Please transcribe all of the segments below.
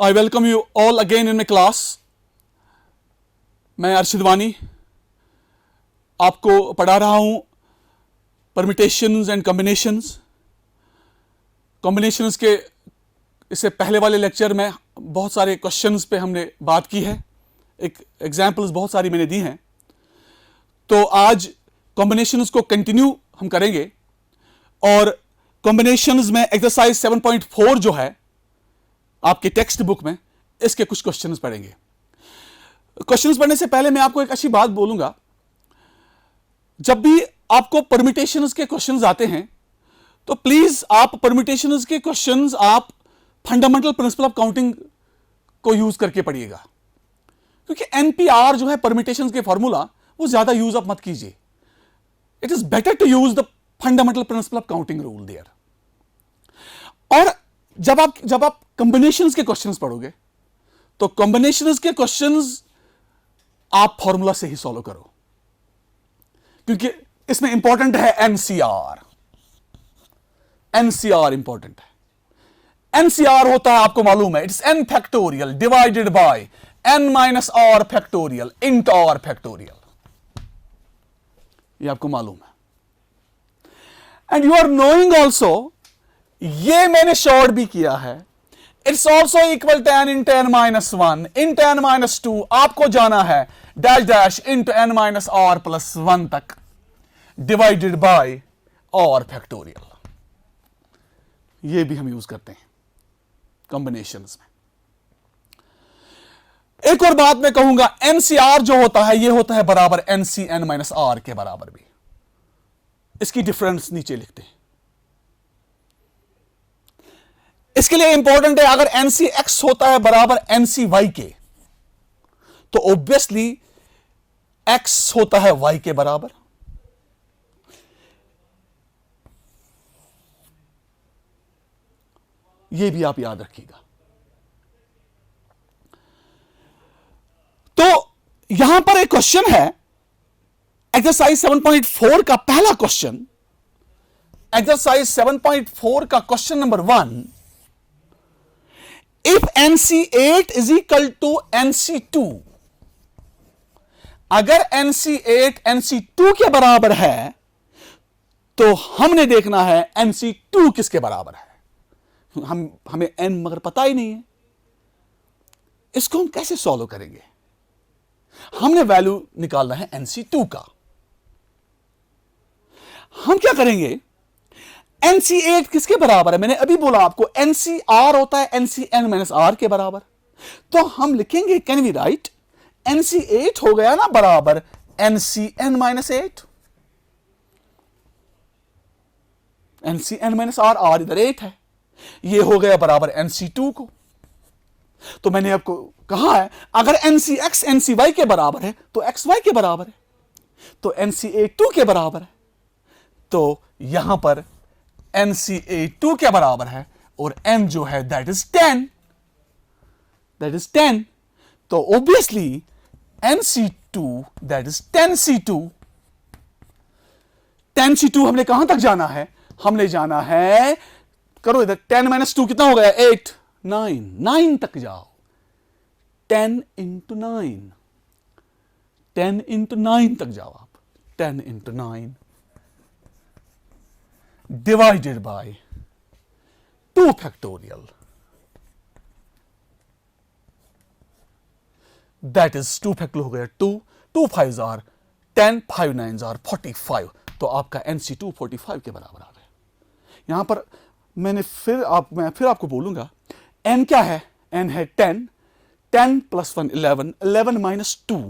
I welcome you all again in my class. मैं अर्शद वानी आपको पढ़ा रहा हूं परमिटेशंस एंड कॉम्बिनेशंस। कॉम्बिनेशंस के इससे पहले वाले लेक्चर में बहुत सारे क्वेश्चंस पे हमने बात की है, एक एग्जांपल्स बहुत सारी मैंने दी हैं। तो आज कॉम्बिनेशंस को कंटिन्यू हम करेंगे और कॉम्बिनेशंस में एक्सरसाइज 7.4 जो है आपके टेक्स्ट बुक में, इसके कुछ क्वेश्चंस पढ़ेंगे। क्वेश्चंस पढ़ने से पहले मैं आपको एक अच्छी बात बोलूंगा, जब भी आपको परम्यूटेशंस के क्वेश्चंस आते हैं तो प्लीज आप परम्यूटेशंस के क्वेश्चंस आप फंडामेंटल प्रिंसिपल ऑफ काउंटिंग को यूज करके पढ़िएगा, क्योंकि एनपीआर जो है परम्यूटेशंस के फॉर्मूला वो ज्यादा यूज आप मत कीजिए। It is better to use the fundamental principle of counting rule there. और जब आप कॉम्बिनेशंस के क्वेश्चंस पढ़ोगे तो कॉम्बिनेशंस के क्वेश्चंस आप फॉर्मूला से ही सॉल्व करो, क्योंकि इसमें इंपॉर्टेंट है एनसीआर। एनसीआर इंपॉर्टेंट है। एनसीआर होता है, आपको मालूम है, it's n factorial divided by n minus r factorial into r factorial. ये आपको मालूम है। And you are knowing also, ये मैंने शॉर्ट भी किया है, it's also equal to n in ten minus one in ten minus two. आपको जाना है dash dash into n minus r plus one तक डिवाइडेड बाय आर फैक्टोरियल। ये भी हम यूज करते हैं कॉम्बिनेशंस में। एक और बात मैं कहूंगा, एनसीआर जो होता है ये होता है बराबर एनसी एन माइनस आर के बराबर भी। इसकी डिफरेंस नीचे लिखते हैं। इसके लिए इंपॉर्टेंट है, अगर एनसी एक्स होता है बराबर एनसी वाई के, तो ऑब्वियसली एक्स होता है वाई के बराबर। यह भी आप याद रखिएगा। तो यहां पर एक क्वेश्चन है, एक्सरसाइज 7.4 का पहला क्वेश्चन। एक्सरसाइज 7.4 का question number 1, if NC8 is equal to NC2, अगर NC8 NC2 के बराबर है तो हमने देखना है NC2 किसके बराबर है। हमें n मगर पता ही नहीं है, इसको हम कैसे सॉल्व करेंगे। हमने वैल्यू निकालना है NC2 का। हम क्या करेंगे, NC8 किसके बराबर है, मैंने अभी बोला आपको NCR होता है NCN माइनस आर के बराबर। तो हम लिखेंगे, कैन वी राइट NC8 हो गया ना बराबर NCN minus 8। NCN minus r, r इधर 8 है, ये हो गया बराबर NC2 को। तो मैंने आपको कहा है अगर NCX NCY के बराबर है तो XY के बराबर है, तो NCA 2 के बराबर है, तो यहां पर NCA2 के बराबर है और n जो है दैट इज 10, दैट इज 10। तो obviously NC2 that is 10C2। 10C2 हमने कहां तक जाना है, हमने जाना है, करो इधर, 10 माइनस 2 कितना हो गया, 8, 9 तक जाओ। 10 इंटू 9, 10 इंटू 9 तक जाओ आप। 10 into 9 divided by 2 factorial, that is 2 factorial हो गया 2, 2 5 आर 10, 5 9 आर 45। तो आपका NC2 45 के बराबर आ गया। यहां पर मैं फिर आपको बोलूंगा, n क्या है, n है 10, 10 प्लस 1 11, 11 माइनस 2,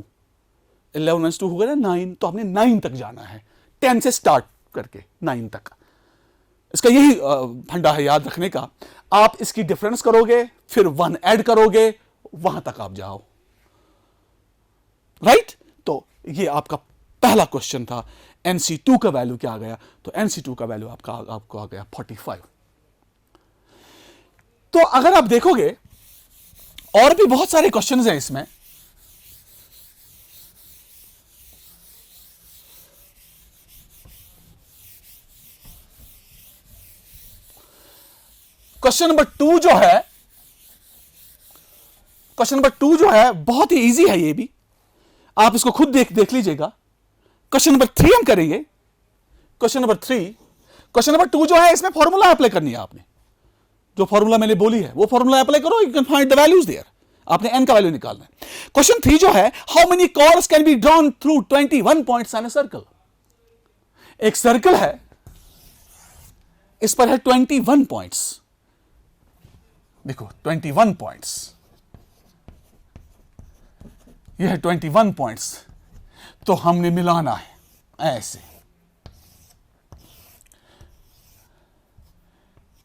11 माइनस 2 हो गया ना 9। तो हमने 9 तक जाना है, 10 से स्टार्ट करके 9 तक। इसका यही फंडा है याद रखने का। आप इसकी डिफरेंस करोगे, फिर 1 ऐड करोगे, वहां तक आप जाओ, राइट। तो ये आपका पहला क्वेश्चन था। NC2 का वैल्यू क्या आ गया, तो NC2 का वैल्यू आपको आ गया 45। तो अगर आप देखोगे और भी बहुत सारे क्वेश्चंस हैं इसमें। क्वेश्चन नंबर 2 जो है क्वेश्चन नंबर 2 जो है बहुत ही इजी है, ये भी आप इसको खुद देख लीजिएगा। क्वेश्चन नंबर 3 हम करेंगे। क्वेश्चन नंबर 2 जो है, इसमें फॉर्मूला अप्लाई करनी है आपने। जो फॉर्मूला मैंने बोली है वो फॉर्मूला अप्लाई करो, you can find the values there. आपने n का वैल्यू निकालना है। क्वेश्चन 3 जो है, how many chords can be drawn through 21 points on a circle. एक सर्कल है, इस पर है 21 पॉइंट्स। देखो 21 पॉइंट्स, यह है 21 पॉइंट्स, तो हमने मिलाना है ऐसे।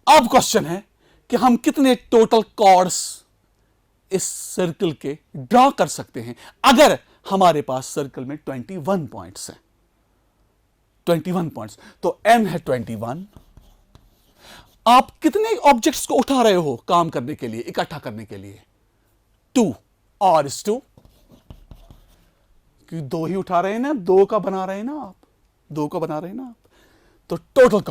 अब क्वेश्चन है कि हम कितने टोटल कॉर्ड्स इस सर्कल के ड्रॉ कर सकते हैं अगर हमारे पास सर्कल में 21 पॉइंट्स हैं। 21 पॉइंट्स, तो n है 21। आप कितने ऑब्जेक्ट्स को उठा रहे हो काम करने के लिए, इकट्ठा करने के लिए? 2 और इस 2, कि 2 ही उठा रहे हैं ना, 2 का बना रहे हैं ना आप, 2 का बना रहे हैं ना आप। तो टोटल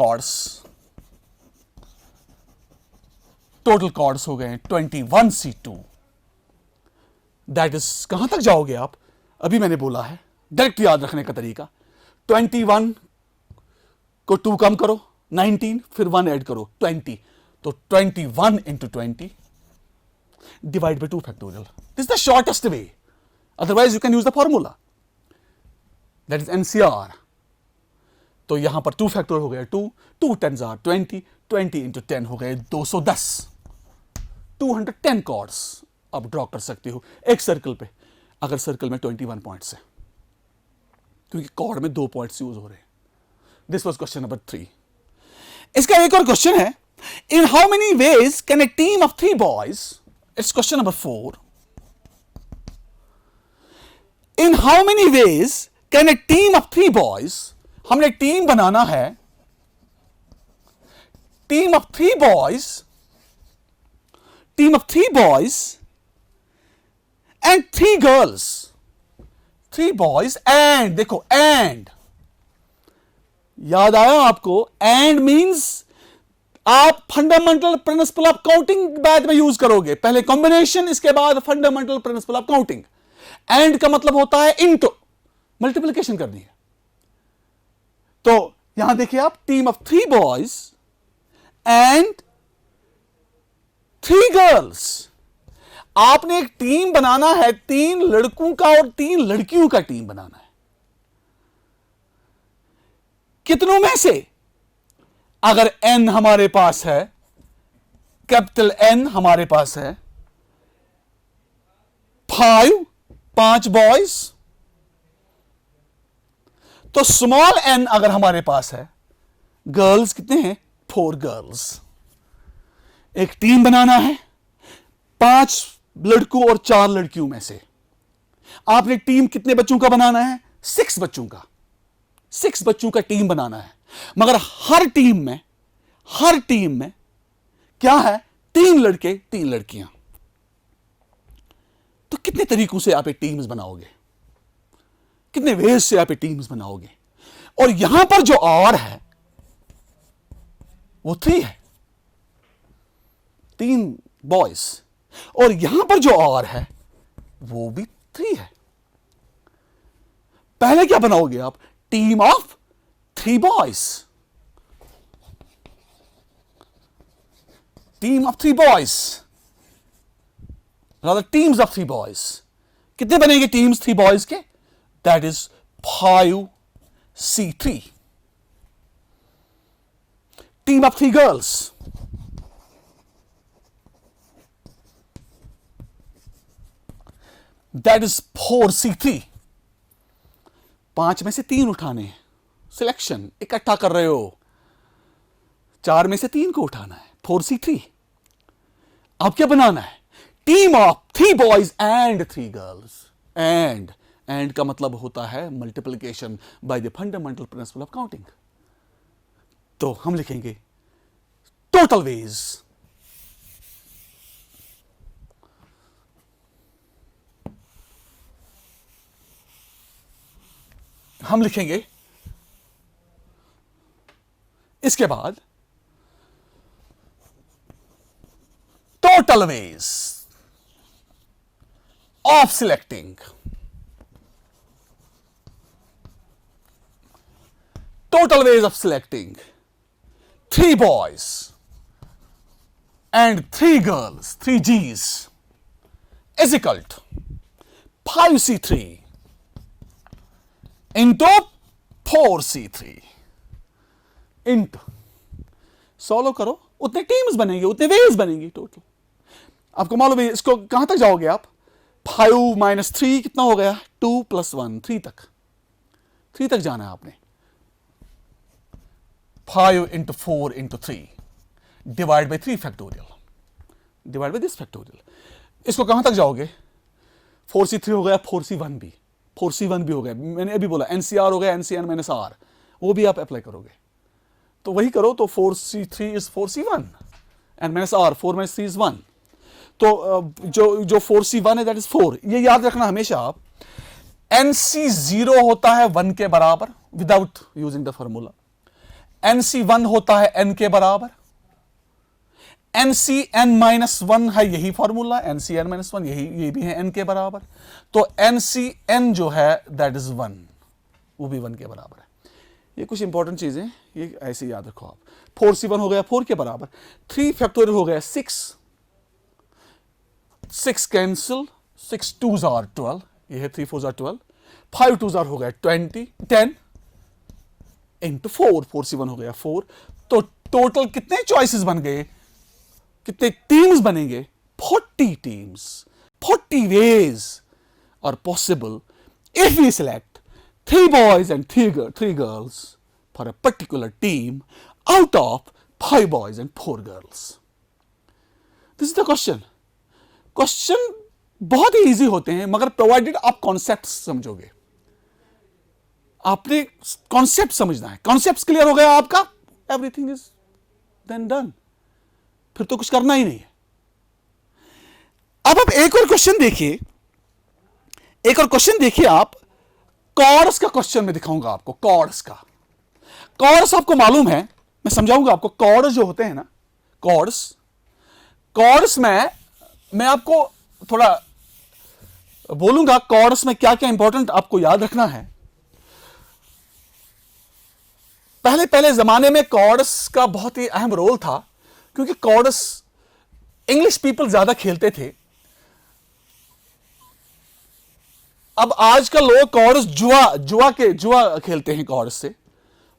कॉर्ड्स हो गए 21c2। दैट इज, कहां तक जाओगे आप? अभी मैंने बोला है, डायरेक्ट याद रखने का तरीका, 21 को 2 कम करो 19, फिर 1 ऐड करो 20, तो 21 into 20 divide by 2 factorial. This is the shortest way, otherwise you can use the formula, that is NCR. तो यहां पर 2 फैक्टोरियल हो गया 2, 2 10s are 20, 20 इंटू 10 हो गए 210। 210 कॉर्ड्स आप ड्रॉ कर सकते हो एक सर्कल पे, अगर सर्कल में 21 पॉइंट्स है, क्योंकि कॉर्ड में 2 पॉइंट्स यूज हो रहे हैं। This was question number 3। इसका एक और क्वेश्चन है, in how many ways can a team of 3 boys, it's question number 4, in how many ways can a team of 3 boys, हमने टीम बनाना है, team of 3 boys and 3 girls, 3 boys and, देखो and, याद आया आपको? And means आप fundamental principle of counting बाद में use करोगे, पहले कॉम्बिनेशन, इसके बाद fundamental principle of counting. And का मतलब होता है इनटू, मल्टीप्लिकेशन करनी है। तो यहां देखिए आप, team of 3 boys and 3 girls. आपने एक टीम बनाना है, 3 लड़कों का और 3 लड़कियों का टीम बनाना है। कितनों में से? अगर n हमारे पास है, कैपिटल N हमारे पास है 5 बॉयज, तो स्मॉल n अगर हमारे पास है, गर्ल्स कितने हैं? 4 गर्ल्स। एक टीम बनाना है 5 लड़कों और 4 लड़कियों में से। आपने टीम कितने बच्चों का बनाना है? 6 बच्चों का, 6 बच्चों का टीम बनाना है। मगर हर टीम में क्या है? 3 लड़के 3 लड़कियां। तो कितने तरीकों से आप एक टीम्स बनाओगे, कितने वेज से आप एक टीम्स बनाओगे? और यहां पर जो और है वो 3 है, 3 बॉयज, और यहां पर जो और है वो भी 3 है। पहले क्या बनाओगे आप? Team of 3 boys, team of 3 boys, teams of 3 boys. कितने बनेंगे टीम्स 3 बॉयज के? That is 5c3। Team of 3 girls, that is 4c3। 5 में से 3 उठाने हैं, सिलेक्शन, इकट्ठा कर रहे हो, 4 में से 3 को उठाना है, 4c3। अब क्या बनाना है? Team of 3 boys and 3 girls. And का मतलब होता है multiplication by the fundamental principle of counting. तो हम लिखेंगे टोटल वेज, हम लिखेंगे इसके बाद total ways, of selecting total ways of selecting 3 boys and 3 girls, 3 G's is equal to 5C3 into 4C3 into solve करो, उतने टीम्स बनेंगे, उतने वेज बनेंगी टोटल। आपको मालूम है इसको कहां तक जाओगे आप? 5 माइनस 3 कितना हो गया? 2 प्लस 1 3 तक, 3 तक जाना है आपने। 5 into 4 into 3 divide by 3 factorial, divide by this factorial. इसको कहां तक जाओगे? 4C3 हो गया, 4C1 भी, 4C1 भी हो गया। मैंने अभी बोला NCR हो गया, NCN माइनस R, वो भी आप अप्लाई करोगे तो वही करो। तो 4C3 is 4C1 and minus R, 4 minus 3 is 1। तो जो 4C1 है दैट इज 4। ये याद रखना हमेशा आप, NC0 होता है 1 के बराबर without using the formula, NC1 होता है n के बराबर, NCN माइनस 1 है यही फॉर्मूला, NCN माइनस 1 ये भी है n के बराबर। तो NCN जो है दैट इज 1, वो भी 1 के बराबर है। ये कुछ इंपॉर्टेंट चीजें, ये ऐसे याद रखो आप। 4C1 हो गया 4 के बराबर, 3 फैक्टोरियल हो गया 6, 6 कैंसिल, 6 2s आर 12, ये है 3 4s आर 12, 5 2s आर हो गया 20, 10 इंटू 4, 4C1 हो गया 4। तो टोटल कितने चॉइसेस बन गए, कितने टीम्स बनेंगे? 40 teams. 40 ways are possible if we select 3 boys and 3 girls for a particular team out of 5 boys and 4 girls. This is the question. Question बहुत ही इजी होते हैं मगर प्रोवाइडेड आप कॉन्सेप्ट समझोगे। आपने कॉन्सेप्ट समझना है। कॉन्सेप्ट क्लियर हो गया आपका, एवरीथिंग इज देन डन, फिर तो कुछ करना ही नहीं है। अब आप एक और क्वेश्चन देखिए, एक और क्वेश्चन देखिए आप, कॉर्ड्स का क्वेश्चन में दिखाऊंगा आपको। कॉर्ड्स का, कॉर्ड्स आपको मालूम है, मैं समझाऊंगा आपको। कॉर्ड्स जो होते हैं ना, कॉर्ड्स में मैं आपको थोड़ा बोलूंगा कॉर्ड्स में क्या क्या इंपॉर्टेंट आपको याद रखना है। पहले जमाने में कॉर्ड्स का बहुत ही अहम रोल था, क्योंकि कॉर्ड्स इंग्लिश पीपल ज्यादा खेलते थे। अब आजकल लोग कॉर्ड्स जुआ खेलते हैं कॉर्ड्स से।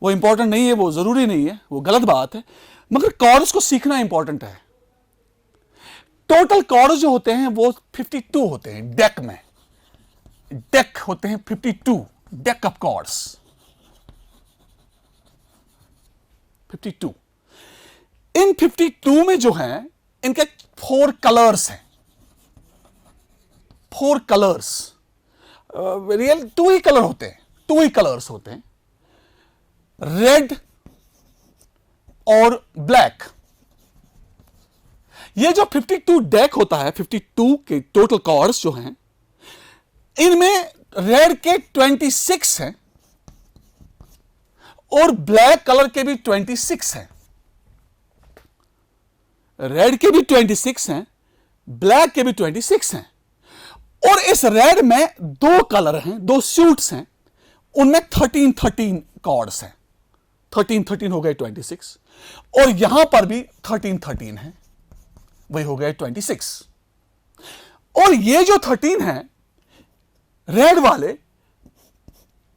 वो इंपॉर्टेंट नहीं है, वो जरूरी नहीं है, वो गलत बात है, मगर कॉर्ड्स को सीखना इंपॉर्टेंट है। टोटल कॉर्ड्स जो होते हैं वो 52 होते हैं। डेक में डेक होते हैं 52 डेक ऑफ कॉर्ड्स, 52। इन 52 में जो हैं इनके 4 कलर्स हैं, 4 कलर्स। रियल 2 ही कलर होते हैं, 2 ही कलर्स होते हैं, रेड और ब्लैक। ये जो 52 डेक होता है, 52 के टोटल कॉर्ड्स जो हैं, इनमें रेड के 26 हैं और ब्लैक कलर के भी 26 हैं। रेड के भी 26 हैं, ब्लैक के भी 26 हैं। और इस रेड में 2 कलर हैं, 2 सूट्स हैं, उनमें 13 कॉर्ड्स हैं। 13 हो गए 26, और यहां पर भी 13 है, वही हो गए 26। और ये जो 13 हैं रेड वाले,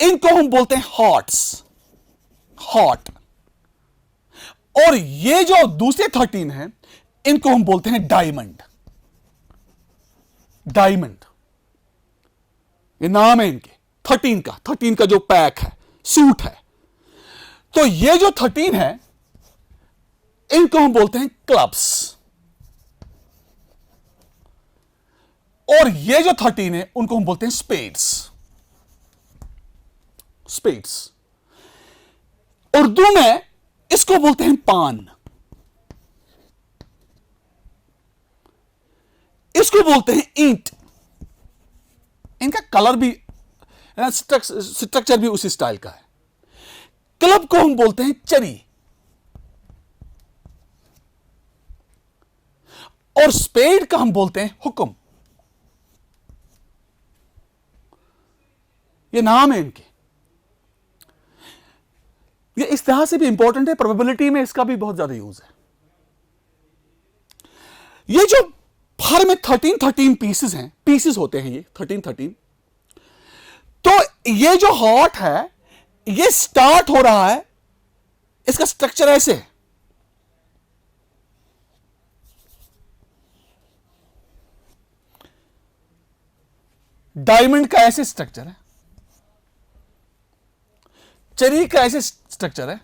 इनको हम बोलते हैं हॉट्स, हॉट। और ये जो दूसरे 13 हैं इनको हम बोलते हैं डायमंड, डायमंड। ये नाम है इनके 13 का जो पैक है, सूट है। तो ये जो 13 है इनको हम बोलते हैं क्लब्स, और ये जो 13 है उनको हम बोलते हैं स्पेड्स, स्पेड्स। उर्दू में इसको बोलते हैं पान, इसको बोलते हैं ईंट। इनका कलर भी, स्ट्रक्चर भी उसी स्टाइल का है। क्लब को हम बोलते हैं चरी, और स्पेड का हम बोलते हैं हुक्म। ये नाम है इनके। ये इस तरह से भी इंपॉर्टेंट है, प्रोबेबिलिटी में इसका भी बहुत ज्यादा यूज है। ये जो हर में 13 पीसेस हैं, पीसेस होते हैं ये 13। तो ये जो हार्ट है ये स्टार्ट हो रहा है, इसका स्ट्रक्चर ऐसे है। डायमंड का ऐसे स्ट्रक्चर है, चेरी का ऐसे स्ट्रक्चर है,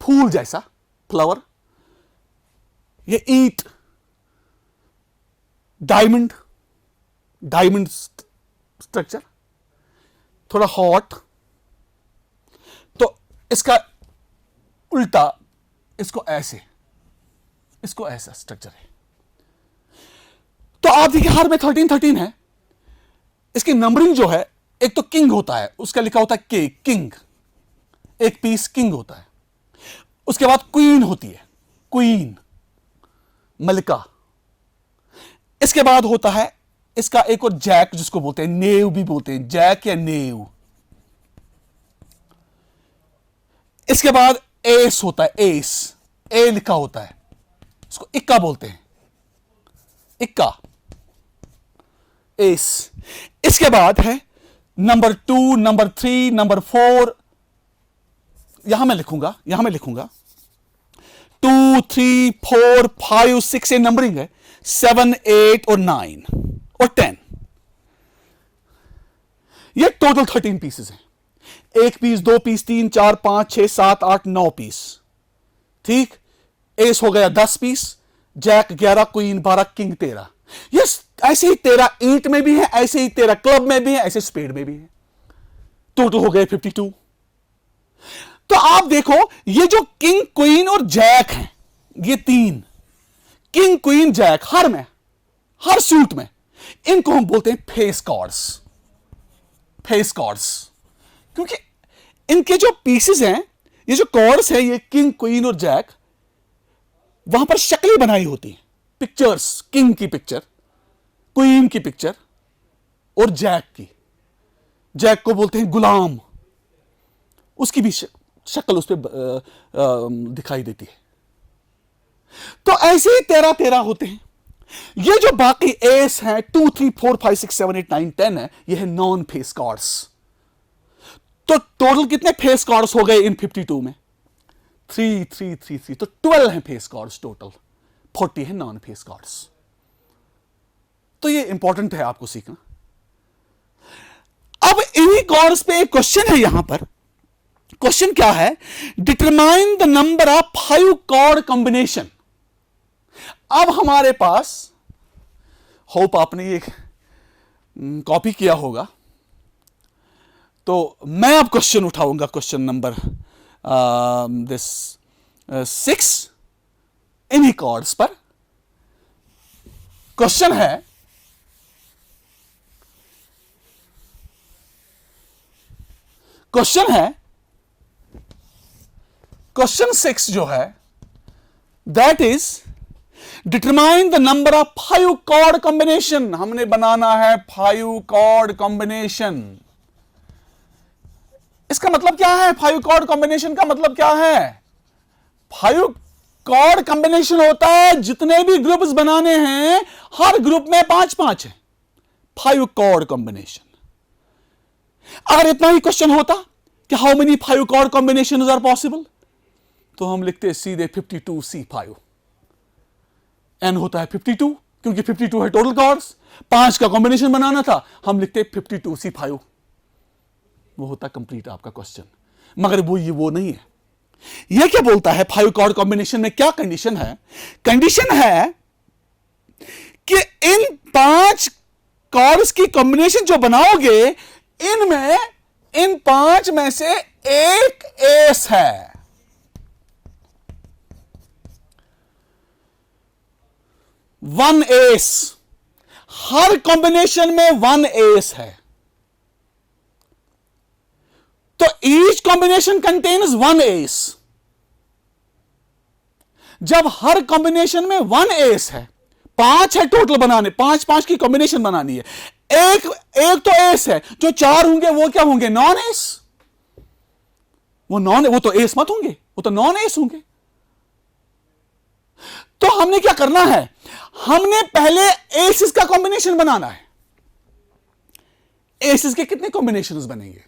फूल जैसा, फ्लावर, ये ईट, डायमंड स्ट्रक्चर, थोड़ा हॉट। तो इसका उल्टा, इसको ऐसे, इसको ऐसा स्ट्रक्चर है। तो आप देखिए हर में 13 है। इसकी नंबरिंग जो है, एक तो किंग होता है, उसका लिखा होता है के, किंग, एक पीस किंग होता है। उसके बाद क्वीन होती है, क्वीन, मलिका। इसके बाद होता है इसका एक और जैक, जिसको बोलते हैं नेव भी बोलते हैं, जैक या नेव। इसके बाद एस होता है, एस, ए लिखा होता है, इसको इक्का बोलते हैं, इक्का, एस। इसके बाद है नंबर 2, नंबर 3, नंबर 4। यहां मैं लिखूंगा 2, 3, 4, 5, 6 ये नंबरिंग है, 7, 8 और 9 और 10। ये टोटल 13 पीसेस हैं। 1 पीस, 2 पीस, 3, 4, 5, 6, 7, 8, 9 पीस। ठीक, एस हो गया 10 पीस, जैक 11, क्वीन 12, किंग 13। ये ऐसे ही 13 ईंट में भी है, ऐसे ही 13 क्लब में भी है, ऐसे स्पेड में भी है। टोटल हो गए 52। तो आप देखो, ये जो किंग, क्वीन और जैक हैं, ये 3 किंग, क्वीन, जैक, हर में, हर सूट में, इनको हम बोलते हैं फेस कार्ड्स। फेस कार्ड्स, क्योंकि इनके जो पीसेस हैं, ये जो कार्ड्स हैं, ये किंग, क्वीन और जैक, वहां पर शक्लें बनाई होती हैं, पिक्चर्स, किंग की पिक्चर, क्वीन की पिक्चर और जैक की। जैक को बोलते हैं गुलाम, उसकी भी शक्ल उस पर दिखाई देती है। तो ऐसे ही 13 होते हैं। ये जो बाकी एस हैं, 2, 3, 4, 5, 6, 7, 8, 9, 10 है, ये है नॉन फेस कार्ड्स। तो टोटल कितने फेस कार्ड्स हो गए इन 52 में? 3, 3, 3, 3। तो 12 हैं फेस कार्ड्स टोटल, 40 है नॉन फेस कार्ड्स। तो ये इंपॉर्टेंट है आपको सीखना। अब इन्हीं कार्ड्स पे एक क्वेश्चन है यहां पर। क्वेश्चन क्या है? Determine the number of 5 card combination. अब हमारे पास, होप आपने ये कॉपी किया होगा, तो मैं अब क्वेश्चन उठाऊंगा, क्वेश्चन नंबर 6 इन्हीं कार्ड्स पर। क्वेश्चन है, क्वेश्चन 6 जो है, that is determine the number of 5 card combination. हमने बनाना है 5 कार्ड कॉम्बिनेशन। इसका मतलब क्या है? 5 कार्ड कॉम्बिनेशन का मतलब क्या है? 5 कार्ड कॉम्बिनेशन होता है, जितने भी ग्रुप्स बनाने हैं, हर ग्रुप में 5-5 है। 5 कार्ड कॉम्बिनेशन। अगर इतना ही क्वेश्चन होता कि how many 5 card combinations are possible, तो हम लिखते सीधे 52C5। n होता है 52, क्योंकि 52 है टोटल कार्ड्स। 5 का कॉम्बिनेशन बनाना था, हम लिखते 52C5। वो होता कंप्लीट आपका क्वेश्चन। मगर वो नहीं है। ये क्या बोलता है? 5 कार्ड कॉम्बिनेशन में क्या कंडीशन है? कंडीशन है कि इन 5 कार्ड्स की कॉम्बिनेशन जो बनाओगे, इनमें, इन 5 में से एक एस है। वन एस, हर कॉम्बिनेशन में 1 एस है। तो ईच कॉम्बिनेशन कंटेन्स 1 एस। जब हर कॉम्बिनेशन में 1 एस है, 5 है टोटल बनाने, 5 की कॉम्बिनेशन बनानी है। एक तो एस है, जो 4 होंगे वो क्या होंगे? Non S. वो तो एस मत होंगे, वो तो नॉन एस होंगे। तो हमने क्या करना है? हमने पहले एसिस का कॉम्बिनेशन बनाना है। एसिस के कितने कॉम्बिनेशंस बनेंगे?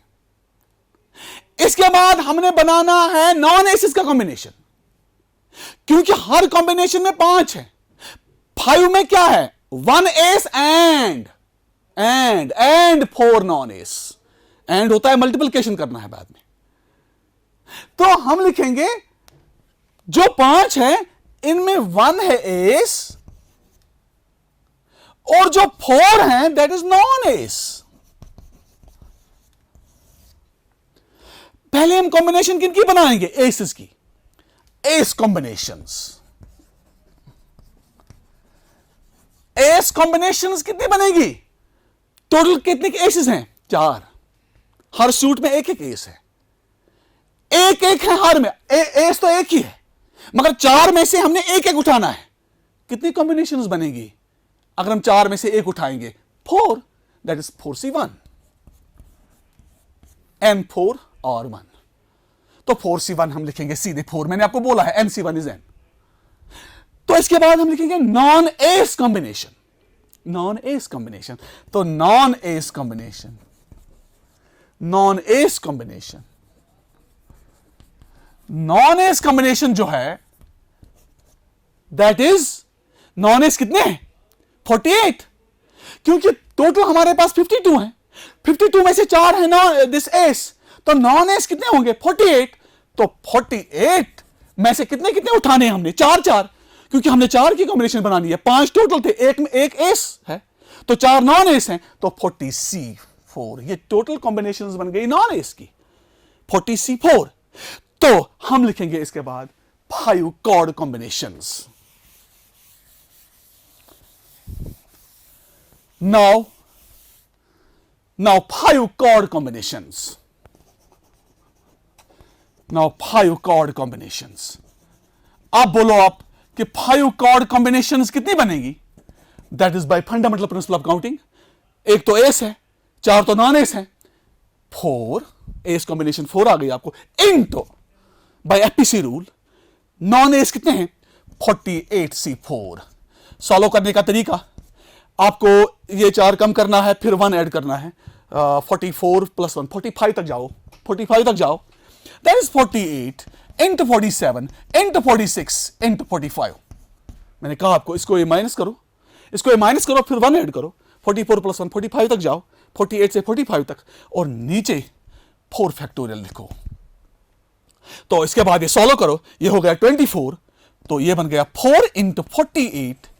इसके बाद हमने बनाना है नॉन एसिस का कॉम्बिनेशन, क्योंकि हर कॉम्बिनेशन में 5 है। 5 में क्या है? 1 S and 4 non S. And होता है मल्टीप्लिकेशन करना है बाद में। तो हम लिखेंगे जो 5 है इनमें 1 है एस और जो 4 है दैट इज नॉन एस। पहले हम कॉम्बिनेशन किनकी बनाएंगे? एसिस की। S combinations. एस कॉम्बिनेशंस कितनी बनेगी? टोटल कितने के एसिस हैं? 4। हर सूट में एक एस है, एक है हर में। एस तो एक ही है, मगर 4 में से हमने एक उठाना है। कितनी कॉम्बिनेशंस बनेगी अगर हम 4 में से एक उठाएंगे? 4, that is 4c1 n4 r1। तो 4c1 हम लिखेंगे सीधे 4, मैंने आपको बोला है nc1 इज n। तो इसके बाद हम लिखेंगे non S combination. Non S combination, तो non S combination, non S combination, non S combination जो है दैट इज नॉन एस कितने हैं? 48। क्योंकि टोटल हमारे पास 52 है, 52 में से 4 है नॉन दिस एस, तो नॉन एस कितने होंगे? 48। तो 48 में से कितने कितने उठाने हैं हमने? 4, क्योंकि हमने 4 की कॉम्बिनेशन बनानी है। 5 टोटल थे, एक में एक एस है, तो 4 नॉन एस हैं, तो 40c4। ये टोटल कॉम्बिनेशन बन गई नॉन एस की, 40c4। तो हम लिखेंगे इसके बाद 5 cord combinations. Now 5 chord combinations. Now 5 chord combinations. अब बोलो आप कि 5 chord combinations कितनी बनेगी? That is by fundamental principle of counting. एक तो एस है, 4 तो नॉन एस है, 4 एस कॉम्बिनेशन 4 आ गई आपको, into bye APC rule non S कितने हैं? 48c4। सॉल्व करने का तरीका, आपको ये 4 कम करना है, फिर 1 ऐड करना है। 44 + 1 45 तक जाओ, 45 तक जाओ। That is 48 into 47 into 46 into 45। मैंने कहा आपको इसको ये माइनस करो, इसको ये माइनस करो, फिर 1 ऐड करो। 44 + 1 45 तक जाओ, 48 से 45 तक, और नीचे 4 फैक्टोरियल लिखो। तो इसके बाद ये सॉल्व करो, ये हो गया 24। तो ये बन गया 4 into 48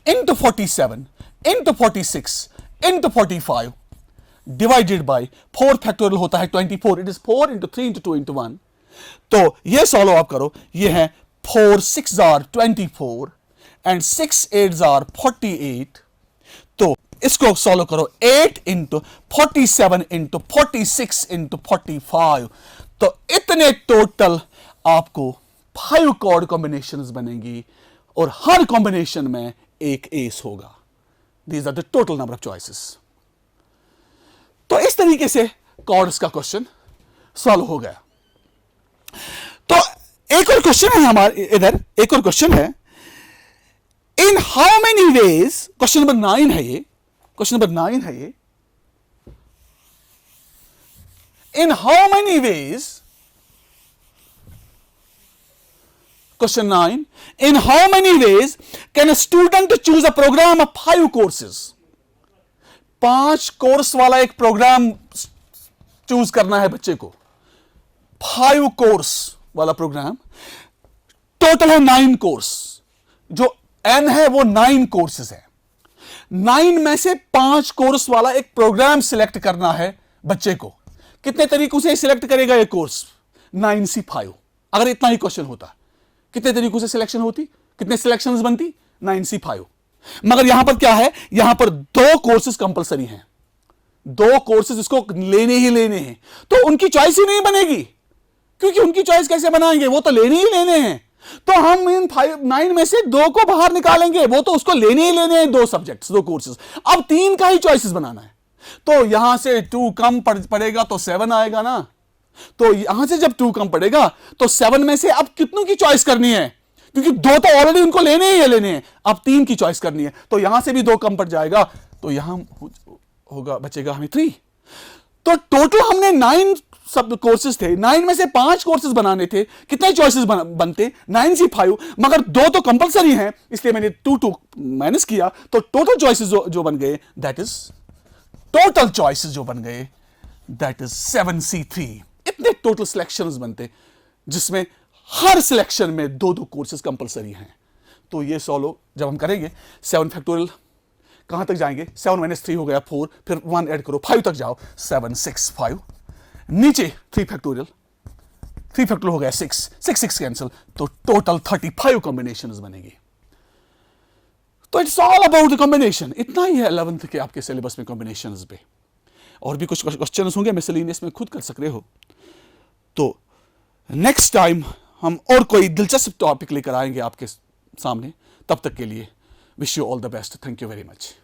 into 47 into 46 into 45 divided by 4 factorial होता है 24। It is 4 into 3 into 2 into 1। तो ये सॉल्व आप करो, ये है 4 6 आर 24 एंड 6 8 आर 48। तो इसको सॉल्व करो, 8 इंटू 47 इंटू 46 इंटू 45। तो इतने टोटल आपको 5 कॉर्ड कॉम्बिनेशंस बनेंगी और हर कॉम्बिनेशन में एक एस होगा। These are the total number of choices. तो इस तरीके से कॉर्ड्स का क्वेश्चन सॉल्व हो गया। तो एक और क्वेश्चन है हमारे इधर, एक और क्वेश्चन है, in how many ways, question number 9 है ये, क्वेश्चन नंबर 9 है ये, in how many ways, Question 9. In how many ways can a student choose a program of 5 courses? 5 course वाला एक प्रोग्राम चूज करना है बच्चे को। 5 कोर्स वाला प्रोग्राम, टोटल है 9 कोर्स, जो n है वो 9 कोर्सेज है। 9 में से 5 कोर्स वाला एक प्रोग्राम सिलेक्ट करना है बच्चे को। कितने तरीकों से सिलेक्ट करेगा ये कोर्स? 9c5। अगर इतना ही क्वेश्चन होता, कितने तरीकों से सिलेक्शन होती, कितने सिलेक्शंस बनती? 9c5। मगर यहां पर क्या है, यहां पर 2 कोर्सेज कंपलसरी हैं, 2 कोर्सेज इसको लेने ही लेने हैं। तो उनकी चॉइस ही नहीं बनेगी, क्योंकि उनकी चॉइस कैसे बनाएंगे, वो तो लेने ही लेने हैं। तो हम इन 9 में से 2 को बाहर निकालेंगे, वो तो उसको लेने ही लेने हैं, 2 सब्जेक्ट्स 2 कोर्सेज। अब 3 का ही चॉइसेस बनाना है, तो यहां से 2 कम पड़ेगा तो 7 आएगा ना, तो यहां से जब 2 कम पड़ेगा तो 7 में से अब कितनों की चॉइस करनी है, क्योंकि 2 तो ऑलरेडी उनको लेने ही लेने हैं, अब 3 की चॉइस करनी है, तो यहां से भी 2 कम पड़ जाएगा, तो यहां होगा बचेगा हमें 3। तो टोटल हमने 9 सब कोर्सेज थे, 9 में से 5 कोर्सेज बनाने थे, कितने चॉइसेस बनते 9 से 5, मगर 2 तो कंपलसरी हैं, इसलिए मैंने 2 माइनस किया, तो टोटल चॉइसेस जो बन गए दैट इज टोटल चॉइसेस जो बन गए दैट इज 7C3। इतने टोटल सिलेक्शंस बनते जिसमें हर सिलेक्शन में 2 कोर्सेज कंपलसरी हैं। तो ये सॉल्व जब हम करेंगे 7 फैक्टोरियल कहां तक जाएंगे, 7 - 3 हो गया 4, फिर 1 ऐड करो 5 तक जाओ, 7 6 5, नीचे 3 फैक्टोरियल हो गया 6 कैंसिल, तो टोटल 35 कॉम्बिनेशंस बनेगी। तो it's all about the combination, इतना ही है 11th के आपके सिलेबस में कॉम्बिनेशंस पे। और भी कुछ क्वेश्चंस होंगे मिसलेनियस में, खुद कर सक रहे हो। तो नेक्स्ट टाइम हम और कोई दिलचस्प टॉपिक लेकर आएंगे आपके सामने, तब तक के लिए wish you all the best, thank you very much.